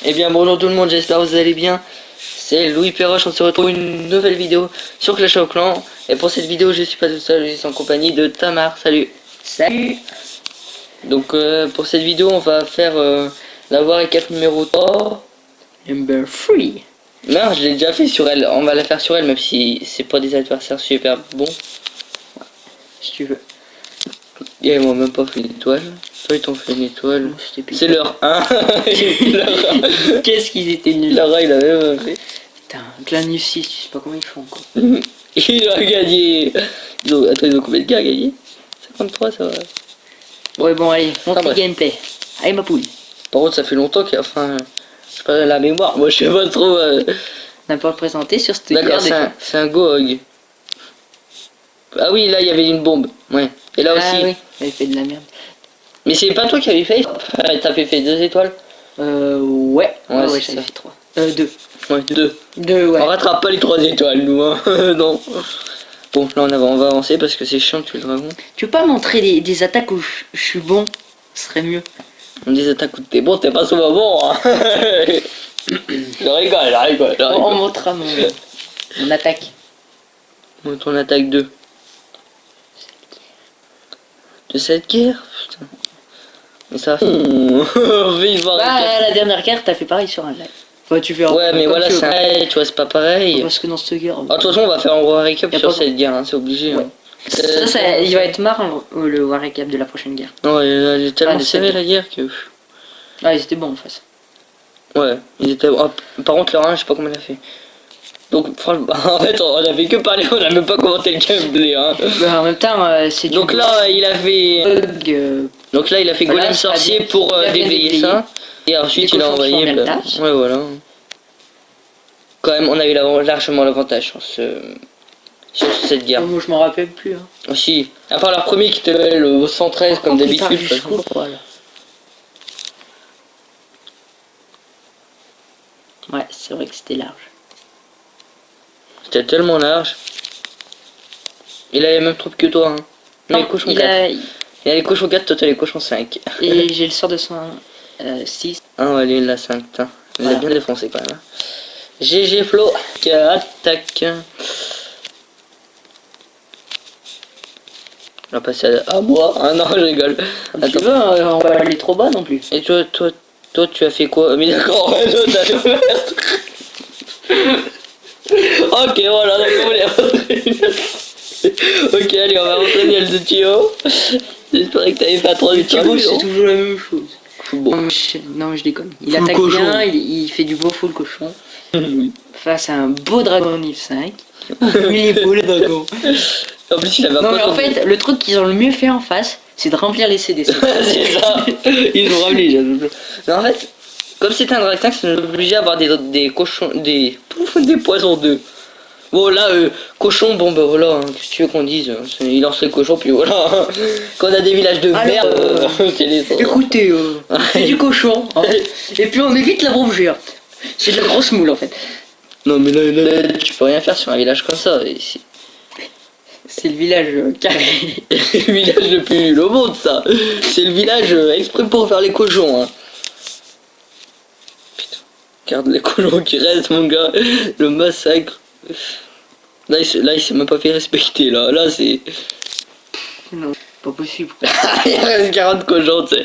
Eh bien bonjour tout le monde, j'espère que vous allez bien. C'est Louis Perroche, on se retrouve pour une nouvelle vidéo sur Clash of Clans. Et pour cette vidéo je suis pas tout seul, je suis en compagnie de Tamar, salut. Salut. Donc pour cette vidéo on va faire la War Recap numéro 3. Number 3. Non, je l'ai déjà fait sur elle, on va la faire sur elle même si c'est pas des adversaires super bons. Si tu veux. Et ils m'ont même pas fait une étoile. Toi ils t'ont fait une étoile. C'est leur 1. Qu'est-ce qu'ils étaient nuls. Leur 1 il avait même fait. Putain, Clan 6, je sais pas comment ils font quoi. Il a gagné. Attends, ils ont combien de gars à gagner? 53 ça va. Ouais bon allez, montre Ah, le bref. gameplay. Allez ma poule. Par contre ça fait longtemps qu'il y a... Enfin... Je sais pas la mémoire, moi je sais pas trop... On n'a pas présenté sur cette D'accord, guerre c'est un GOG. Ah oui, là il y avait une bombe. Ouais. Et là Ah aussi. oui, elle fait de la merde. Mais c'est pas toi qui avais fait? T'as fait 2 étoiles? Ouais. Ouais, Ouais, c'est j'avais ça. fait 3. 2. Ouais, 2. 2, ouais. On rattrape pas les 3 étoiles nous hein. Non. Bon là on va avancer parce que c'est chiant de tuer le dragon. Tu veux pas montrer des attaques où je suis bon? Ce serait mieux. On dit attaques où t'es bon, t'es pas souvent bon hein. Je rigole. On montrera mon attaque. Montre ton attaque 2. De cette guerre, putain. Mais ça vive voir. Bah la dernière guerre t'as fait pareil sur un live. Enfin tu fais Ouais mais comme voilà tu veux, c'est quoi. tu vois c'est pas pareil. Parce que dans cette guerre... Ah, de toute façon on va faire un War Recap Y a sur pas- cette guerre, hein, c'est obligé. Ouais. Hein. Il va être marrant le War Recap de la prochaine guerre. Non elle est tellement de serrée cette la guerre que... Ah, ils étaient bons en face. Ouais, ils étaient... Ah, par contre leur 1 je sais pas comment il a fait. Donc franchement, en fait on a fait que parler, on a même pas commenté le gameplay hein. Bah, en même temps, c'est du Donc là il a fait... bug. Donc là il a fait Voilà, Golem ça a Sorcier bien- pour il a bien déblayer déblayé. ça. Et ensuite Les il a cochons qui envoyé... font bien le taf. Ouais voilà. Quand même on avait largement l'avantage sur cette guerre. Moi, je m'en rappelle plus. Hein. Aussi, à part leur premier qui était le 113 comme Pourquoi il part d'habitude. jusqu'au poil. Ouais, c'est vrai que c'était large. C'était tellement large. Il a les mêmes troupes que toi. Hein. Mais les cochons 4. Il a les cochons 4, toi t'as les cochons 5. Et j'ai le sort de 106. Ah ouais, lui il a 5, putain. Il Voilà. a bien défoncé quand même. Hein. GG Flo qui attaque. On va passer à moi. Ah non, je rigole. Si tu veux, on va aller trop bas non plus. Et toi, tu as fait quoi? Mais d'accord, ouais, toi, t'as fait Ok, voilà, donc on voulait rentrer. Ok, allez, on va rentrer duel de Tio. J'espérais que t'avais pas trop de Thibaut, c'est toujours la même chose. Bon. Non, je déconne. Il Full attaque cochon. bien, il fait du beau full cochon. Face à un beau dragon Nif 5. Il est beau le dragon. En plus, il avait un Non, mais pote en fait, le truc qu'ils ont le mieux fait en face, c'est de remplir les CDC. c'est ça. Ils ont ramené, j'avoue. Mais en fait, comme c'est un Dractax, c'est obligé d'avoir des cochons, des poisons d'œufs. Bon là, cochon, bon bah voilà, hein, qu'est-ce que tu veux qu'on dise? Il lance les cochons, puis voilà. Hein. Quand on a des villages de Alors, merde, c'est les... Écoutez, on fait du cochon, hein, et puis on évite la bombe géante. C'est de la grosse moule en fait. Non mais là, tu peux rien faire sur un village comme ça. C'est le village carré. C'est le village le plus nul au monde, ça. C'est le village exprès pour faire les cochons. Hein. Putain, regarde les cochons qui restent, mon gars. Le massacre. Là, il s'est même pas fait respecter. Là c'est... Non, pas possible. Il reste 40 cochons, tu sais.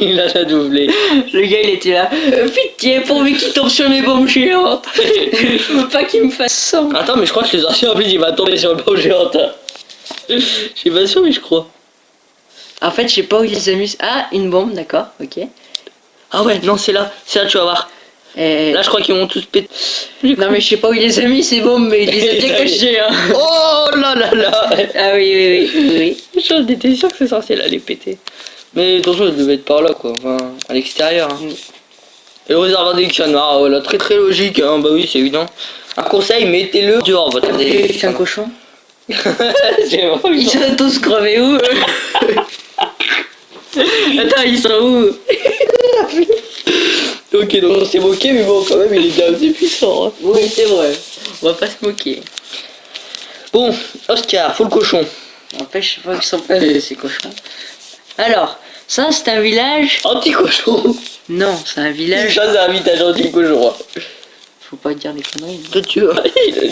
Il a doublé. Le gars il était là. Pitié, pourvu qu'il tombe sur mes bombes géantes. Je veux pas qu'il me fasse ça. Attends, mais je crois que les anciens, en plus, il va tomber sur le bombe géante. Hein. Je suis pas sûr, mais je crois. En fait, je sais pas où il les a mis. Ah, une bombe, d'accord, ok. Ah ouais, non, c'est là, tu vas voir. Et... Là, je crois qu'ils vont tous péter. Non, mais je sais pas où il les a mis ces bombes, mais il les a bien cachées. Hein. Oh là là là. Ah oui. J'en étais sûr que c'est censé là les péter. Mais attention, je devais être par là, quoi. Enfin, à l'extérieur. Hein. Et le réservoir des canards, ah, voilà, très très logique. Hein. Bah oui, c'est évident. Un conseil, mettez-le dehors, votre C'est un cochon. C'est vraiment Ils sont tous crevés où Attends, ils sont où? Ok, donc on s'est moqué, mais bon, quand même, il est bien assez puissant. Hein. Oui, c'est vrai. On va pas se moquer. Bon, Oscar, faut le cochon. En fait, je sais pas qu'ils sont pas ces cochons. Alors, Ça, c'est un village. Anti-cochon. Non, c'est un village. Ça, c'est un village anti-cochon. Faut pas dire des conneries. Toi, tu vois,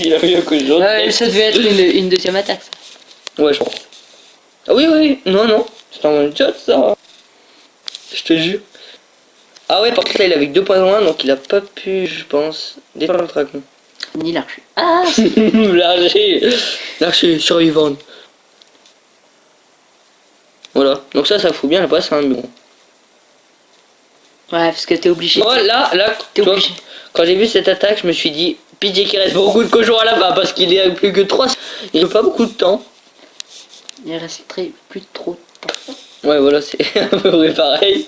il a mis un cochon. Ça devait être une deuxième attaque. Ça. Ouais, je pense. Ah oui, oui, non. C'est un one shot, ça. Je te jure. Ah ouais, par contre, là, il avait que 2.1, donc il a pas pu, je pense, défendre le dragon. Ni l'archer. Ah. L'archer survivant. Voilà, donc ça fout bien la passe, hein, mais bon. Ouais, parce que t'es obligé. Moi, là, T'es tu vois, obligé. quand j'ai vu cette attaque, je me suis dit, pitié qu'il reste beaucoup de cochons à la fin, parce qu'il est à plus que 3. Il n'a pas beaucoup de temps. Il reste plus trop de temps. Ouais, voilà, c'est à peu près pareil.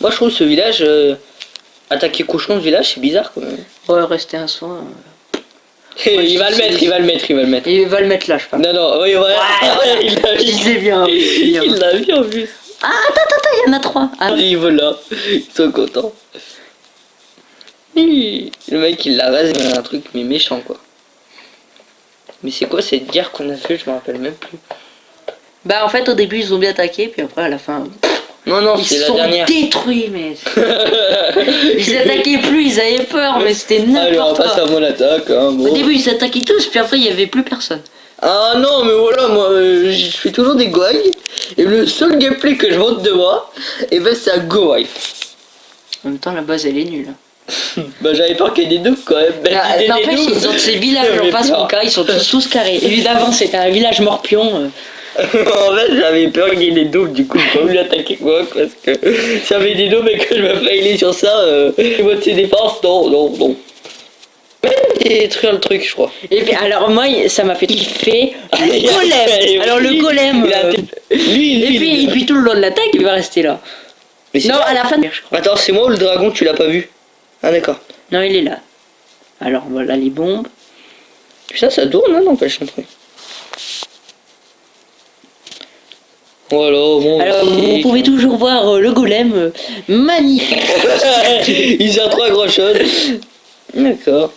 Moi, je trouve ce village, attaquer cochon de village, c'est bizarre quand même. Ouais, rester un soin. Il va le mettre. Il va le mettre là, je pense. Non, oui, ouais. Il l'a vu. Je l'ai bien. Il l'a vu en plus. Ah, attends, il y en a 3. Ah, Et voilà, ils sont contents. Le mec, il la rase, il a un truc, mais méchant quoi. Mais c'est quoi cette guerre qu'on a fait? Je me rappelle même plus. bah, en fait, au début, ils ont bien attaqué, puis après, à la fin. Non, Ils c'est la sont dernière. détruits, mais. Ils attaquaient plus, ils avaient peur, mais c'était Allez, on n'importe passe quoi. à mon attaque. Hein, bon. Au début, ils attaquaient tous, puis après, il y avait plus personne. Ah non, mais voilà, moi, je fais toujours des goags. Et le seul gameplay que je monte de moi, et ben c'est un go wipe. En même temps, la base, elle est nulle. Bah j'avais peur qu'il y ait des noobs quand même. N'empêche, ils ont ces villages en face, mon cas, ils sont tous carrés. Évidemment, c'était un village morpion. En fait, j'avais peur qu'il y ait des noobs, du coup, j'ai pas voulu attaquer quoi, parce que si j'avais des noobs et que je me failais sur ça, moi de ses défenses, non. Même détruire le truc, je crois. Et puis, alors, moi, ça m'a fait kiffer le golem. Alors, le golem. Et puis, tout le long de l'attaque, il va rester là. Mais c'est Non, toi. à la fin, je crois. Attends, c'est moi ou le dragon, tu l'as pas vu? Ah d'accord. Non, il est là. Alors, voilà les bombes. Ça tourne, hein, n'empêche un truc. Voilà, bon. Alors, vous pouvez toujours voir le golem magnifique. Il sert trop à grand chose. D'accord.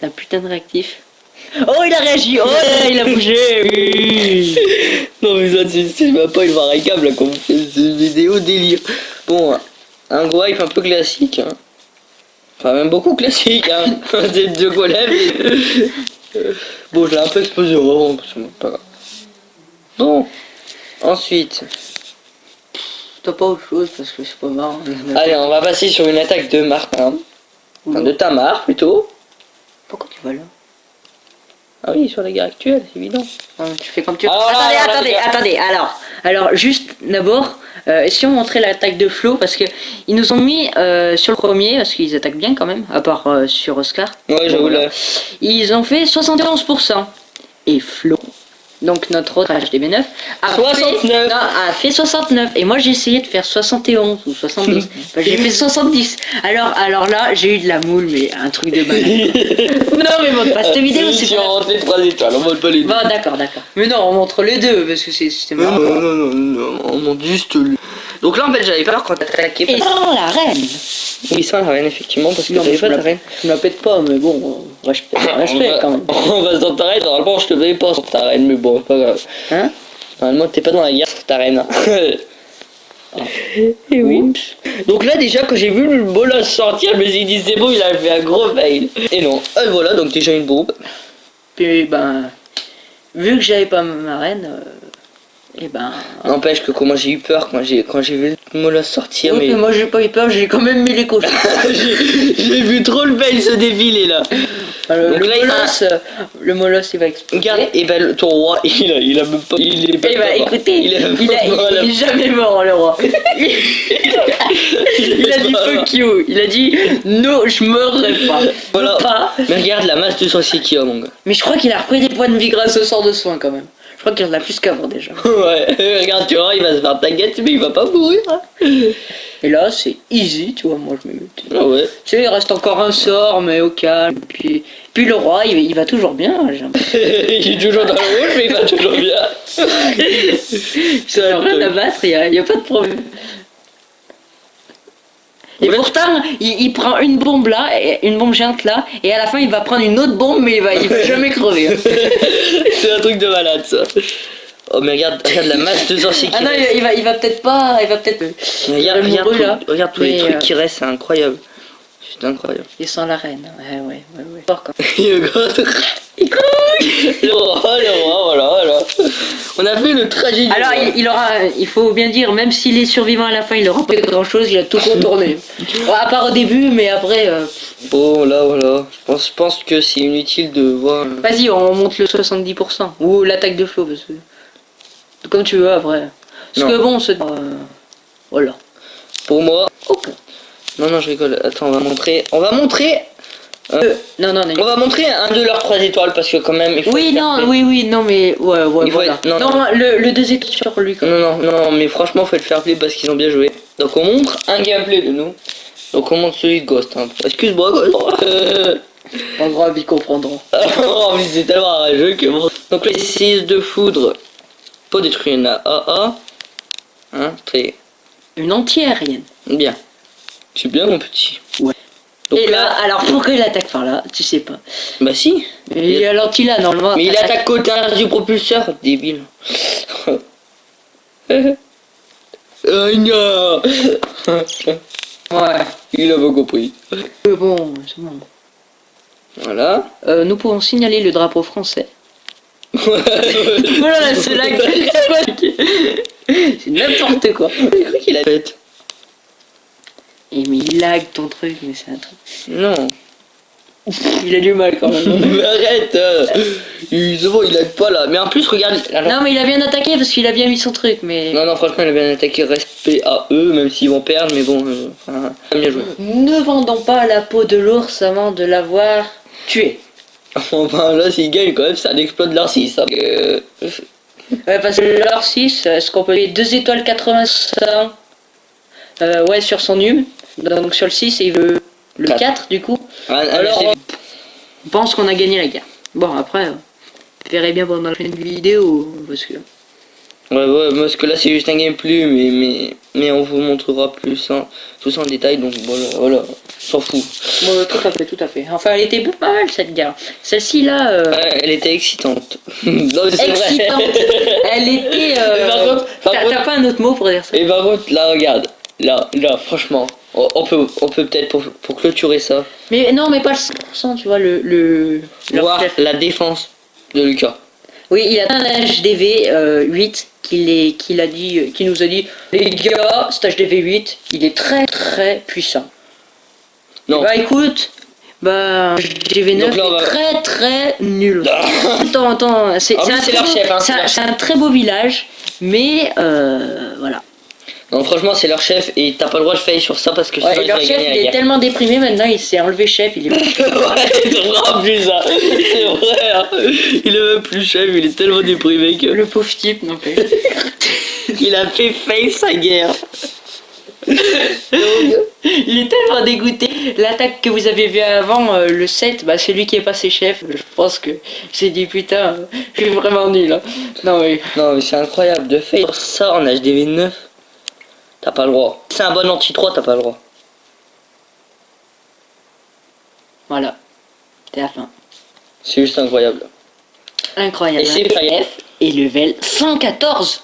C'est un putain de réactif. Oh, il a réagi. Oh, il a bougé. Oui. Non mais ça c'est ma pas une voir câble là quand on fait cette vidéo délire. Bon, un go wipe un peu classique. Hein. Enfin même beaucoup classique. Hein. C'est deux golems. Bon je l'ai un peu explosé au c'est pas grave. Bon, ensuite. T'as pas autre chose parce que c'est pas marrant. Allez on va passer sur une attaque de Martin. Enfin de Tamar plutôt. Pourquoi tu vas là? Ah oui sur la guerre actuelle, c'est évident. Tu fais comme tu veux. Alors là, Attendez. Alors, juste d'abord, si on montrait l'attaque de Flo, parce que ils nous ont mis sur le premier, parce qu'ils attaquent bien quand même, à part sur Oscar. Ouais j'avoue là. Ils ont fait 71%. Et Flo, donc notre autre HDB9, a 69. a fait 69. Et moi j'ai essayé de faire 71 ou 72. Enfin, j'ai fait 70. Alors là, j'ai eu de la moule, mais un truc de malade. Non mais montre pas cette vidéo, c'est Si pas... on rentre les 3 étoiles, on monte pas les deux. Bon d'accord. Mais non, on montre les deux, parce que c'était marrant. Non, on monte juste lui. Donc là en fait j'avais peur quand t'attaquais. Et sans la reine. Oui sans la reine effectivement parce que Non, t'avais mais pas de reine. je me la pète pas, mais bon, respect quand même. On va sur ta reine, normalement je te paye pas sur ta reine mais bon c'est pas grave. Hein? Normalement t'es pas dans la guerre sur ta reine. Et oui. Donc là déjà quand j'ai vu le bolos sortir je me suis dit c'est bon il a fait un gros fail. Et non, et voilà donc déjà une bombe. Puis ben, vu que j'avais pas ma reine, et ben... N'empêche que comment j'ai eu peur quand j'ai vu le bolos sortir Oui, mais... mais moi j'ai pas eu peur, j'ai quand même mis les cochons. j'ai vu trop le fail se défiler là. Alors, Donc là, le molosse il va exploser. Regarde, et ben ton roi, il a même pas. Il est pas Eh ben mort. écoutez, il est est jamais mort le roi. Il a dit fuck you, il a dit non, je mourrai pas. Voilà. Pas. Mais regarde la masse de sorcier qu'il y a, mon gars. Mais je crois qu'il a repris des points de vie grâce au sort de soin quand même. Je crois qu'il en a plus qu'avant déjà. Ouais, regarde, tu vois, il va se faire taguette, mais il va pas mourir. Hein. Et là c'est easy, tu vois, moi je me mets. Ah ouais. Tu sais, il reste encore un sort, mais au calme. Puis le roi, il va toujours bien. J'ai l'impression. Il est toujours dans le rouge, mais il va toujours bien. Il n'y a rien à battre, il n'y a pas de problème. Et Ouais. pourtant, il prend une bombe là, une bombe géante là, et à la fin il va prendre une autre bombe, mais il va jamais crever. Hein. C'est un truc de malade ça. Oh mais regarde la masse de sorciers qui Ah non, reste. il va peut-être pas. Il va peut-être. Regarde, amoureux, là. regarde tous les Mais, trucs qui restent, c'est incroyable. C'est incroyable. Et sans la reine. Ouais. Fort, quand même. Le roi, voilà. On a fait le trajet du Alors, roi. il faut bien dire, même s'il est survivant à la fin, il aura pas grand chose, il a tout contourné. Bon, à part au début, mais après. Oh là, voilà. Je pense que c'est inutile de voir. Vas-y, on monte le 70%. Ou l'attaque de Flo, parce que. Comme tu veux après. Parce Non. que bon, c'est. Voilà. Pour moi. Ok. Non, je rigole. Attends, on va montrer. On va montrer un de leurs 3 étoiles parce que quand même. Il faut Oui, être non, fair-play. oui, non, mais. Ouais, Il faut voilà. être- non, Non, le 2 étoiles sur lui, quand même. Non, mais franchement, faut être fair play parce qu'ils ont bien joué. Donc, on montre un gameplay de nous. Donc, on montre celui de Ghost. Hein. Excuse-moi, Ghost. Pas grave, ils comprendront. Oh, mais c'est tellement rageux que bon. Donc, les 6 de foudre. Pas détruire une AA. Hein, très Une entière, rien. bien. C'est bien, mon petit. Ouais. Donc Et là, alors pourquoi il attaque par là? Tu sais pas. bah si. Mais il est ralenti là, normalement. Mais il attaque côté du propulseur, débile. Gna. Ouais. Il a pas compris. Bon, c'est bon. Voilà. Nous pouvons signaler le drapeau français. Voilà, c'est là c'est n'importe quoi. J'ai cru qu'il a fait. Et mais il lag ton truc, mais c'est un truc. Non. Il a du mal quand même. Mais arrête. C'est bon, il aide pas là. Mais en plus, regarde. Non, mais il a bien attaqué parce qu'il a bien mis son truc, mais. Non, franchement, il a bien attaqué. Respect à eux, même s'ils vont perdre. Mais bon, bien joué. Ne vendons pas la peau de l'ours avant de l'avoir tué. Enfin, là, s'ils gagnent quand même, c'est un exploit de l'Ar6. Hein. Ouais, parce que l'or 6, est-ce qu'on peut payer 2 étoiles 85 ouais, sur son hum. Donc sur le 6, et il veut le 4 du coup. Alors, on pense qu'on a gagné la guerre. Bon, après, vous verrez bien pendant la prochaine vidéo. Parce que. Ouais, parce que là c'est juste un gameplay, mais on vous montrera plus tout ça en détail, donc voilà, s'en fout. Bon, tout à fait. Enfin, elle était pas mal cette guerre. Celle-ci là. Ouais, elle était excitante. Non, mais c'est vrai. Excitante. Elle était. Mais par contre, T'as pas un autre mot pour dire ça? Et par contre, là, regarde, là, franchement, on peut peut-être pour clôturer ça, Mais non, mais pas le 100%, tu vois, leur voir chef. la défense de Lucas. Oui, il a un HDV 8 qui nous a dit les gars, cet HDV 8, il est très très puissant. Non. Bah écoute, bah HDV 9 Donc là, on va- est très très nul. Attends, c'est En plus, un c'est très leur beau- chef, hein, c'est c'est un- leur c'est un très beau village, mais voilà. Non, franchement, c'est leur chef et t'as pas le droit de fail sur ça parce que sinon, Ouais, ils leur vont chef, gagner la il est guerre. tellement déprimé maintenant, il s'est enlevé chef, il est. Ouais, c'est vraiment plus ça. C'est vrai, hein. Il est même plus chef, il est tellement déprimé que. Le pauvre type, non plus. Il a fait fail sa guerre. Il est tellement dégoûté. L'attaque que vous avez vue avant, le 7, bah, c'est lui qui est passé chef. Je pense que j'ai dit putain, je suis vraiment nul. Hein. Non, mais. Non, mais c'est incroyable de fail sur ça en HDV 9. T'as pas le droit. C'est un bon anti-3, t'as pas le droit. Voilà. C'est la fin. C'est juste incroyable. Incroyable. Et c'est faillant. F et level 114.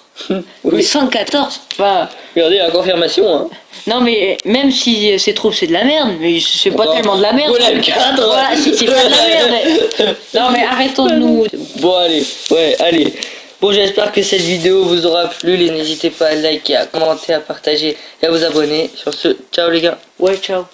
Oui. 114. Enfin. Regardez la confirmation, hein. Non, mais même si ces troupes c'est de la merde, mais c'est pas Bon, tellement de la merde. Golem 4. Voilà, c'est pas de la merde. Non, mais arrêtons de nous. Bon, allez. Bon, j'espère que cette vidéo vous aura plu. N'hésitez pas à liker, à commenter, à partager et à vous abonner. Sur ce, ciao les gars. Ouais, ciao.